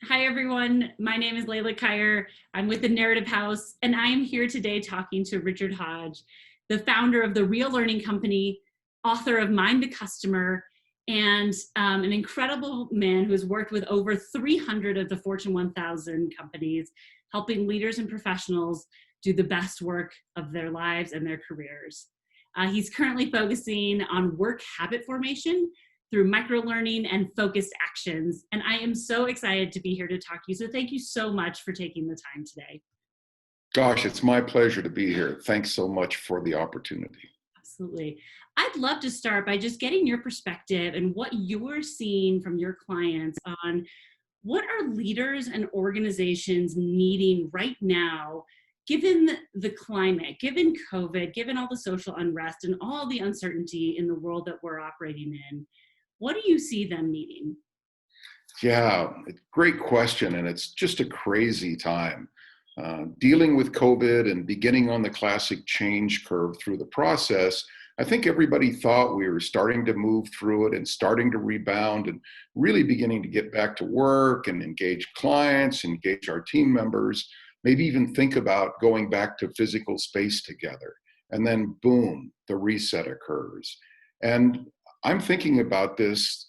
Hi, everyone. My name is Layla Kyer. I'm with the Narrative House, and I am here today talking to Richard Hodge, the founder of the Real Learning Company, author of Mind the Customer, and an incredible man who has worked with over 300 of the Fortune 1000 companies, helping leaders and professionals do the best work of their lives and their careers. He's currently focusing on work habit formation through microlearning and focused actions. And I am so excited to be here to talk to you. So thank you so much for taking the time today. Gosh, it's my pleasure to be here. Thanks so much for the opportunity. Absolutely. I'd love to start by just getting your perspective and what you're seeing from your clients on what are leaders and organizations needing right now, given the climate, given COVID, given all the social unrest and all the uncertainty in the world that we're operating in. What do you see them needing? Yeah, great question. And it's just a crazy time. Dealing with COVID and beginning on the classic change curve through the process, I think everybody thought we were starting to move through it and starting to rebound and really beginning to get back to work and engage clients, engage our team members, maybe even think about going back to physical space together. And then, boom, the reset occurs. And I'm thinking about this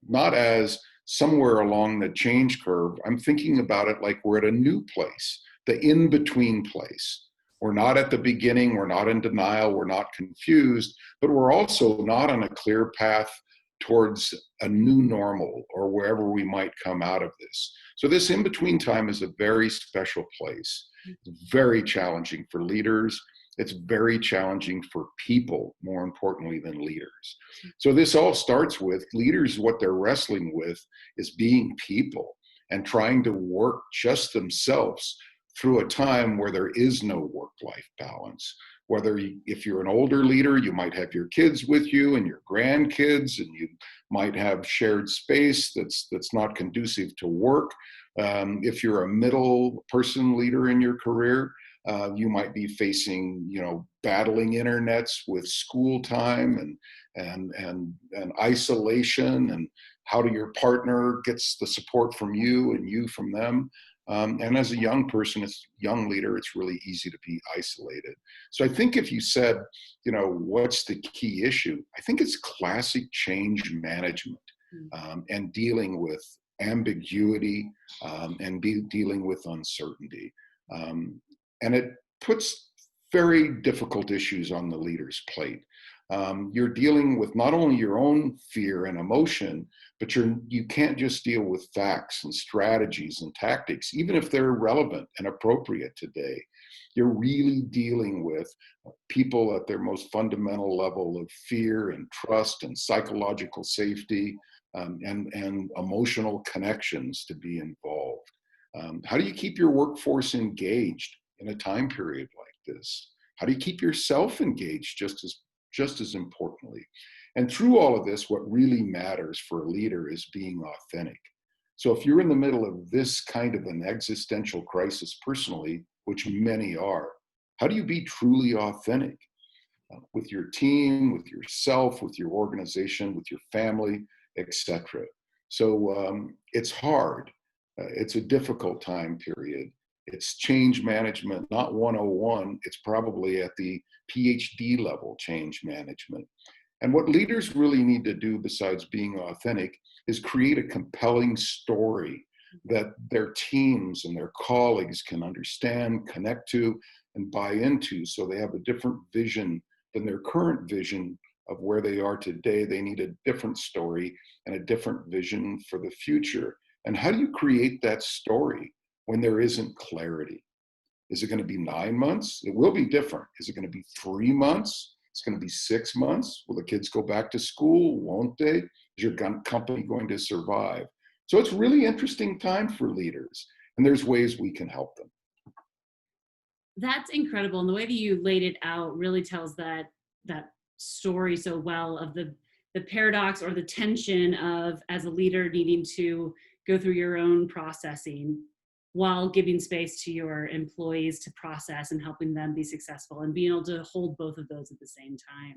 not as somewhere along the change curve. I'm thinking about it like we're at a new place, the in between place. We're not at the beginning, we're not in denial, we're not confused, but we're also not on a clear path towards a new normal or wherever we might come out of this. So, this in between time is a very special place. It's very challenging for leaders. It's very challenging for people, more importantly than leaders. So, this all starts with leaders, what they're wrestling with is being people and trying to work just themselves through a time where there is no work-life balance. If you're an older leader, you might have your kids with you and your grandkids, and you might have shared space that's not conducive to work. If you're a middle person leader in your career, you might be facing, battling internets with school time and isolation, and how do your partner gets the support from you and you from them. And as a young person, as a young leader, it's really easy to be isolated. So I think if you said, what's the key issue? I think it's classic change management, and dealing with ambiguity, and dealing with uncertainty. And it puts very difficult issues on the leader's plate. You're dealing with not only your own fear and emotion, but you can't just deal with facts and strategies and tactics, even if they're relevant and appropriate today. You're really dealing with people at their most fundamental level of fear and trust and psychological safety, and emotional connections to be involved. How do you keep your workforce engaged in a time period like this? How do you keep yourself engaged just as importantly? And through all of this, what really matters for a leader is being authentic. So if you're in the middle of this kind of an existential crisis personally, which many are, how do you be truly authentic with your team, with yourself, with your organization, with your family, etc.? So it's hard. It's a difficult time period. It's change management, not 101. It's probably at the PhD level change management. And what leaders really need to do, besides being authentic, is create a compelling story that their teams and their colleagues can understand, connect to, and buy into, so they have a different vision than their current vision of where they are today. They need a different story and a different vision for the future. And how do you create that story when there isn't clarity? Is it going to be 9 months? It will be different. Is it going to be 3 months? It's going to be 6 months. Will the kids go back to school? Won't they? Is your company going to survive? So it's really interesting time for leaders, and there's ways we can help them. That's incredible. And the way that you laid it out really tells that story so well of the paradox or the tension of, as a leader, needing to go through your own processing while giving space to your employees to process and helping them be successful, and being able to hold both of those at the same time.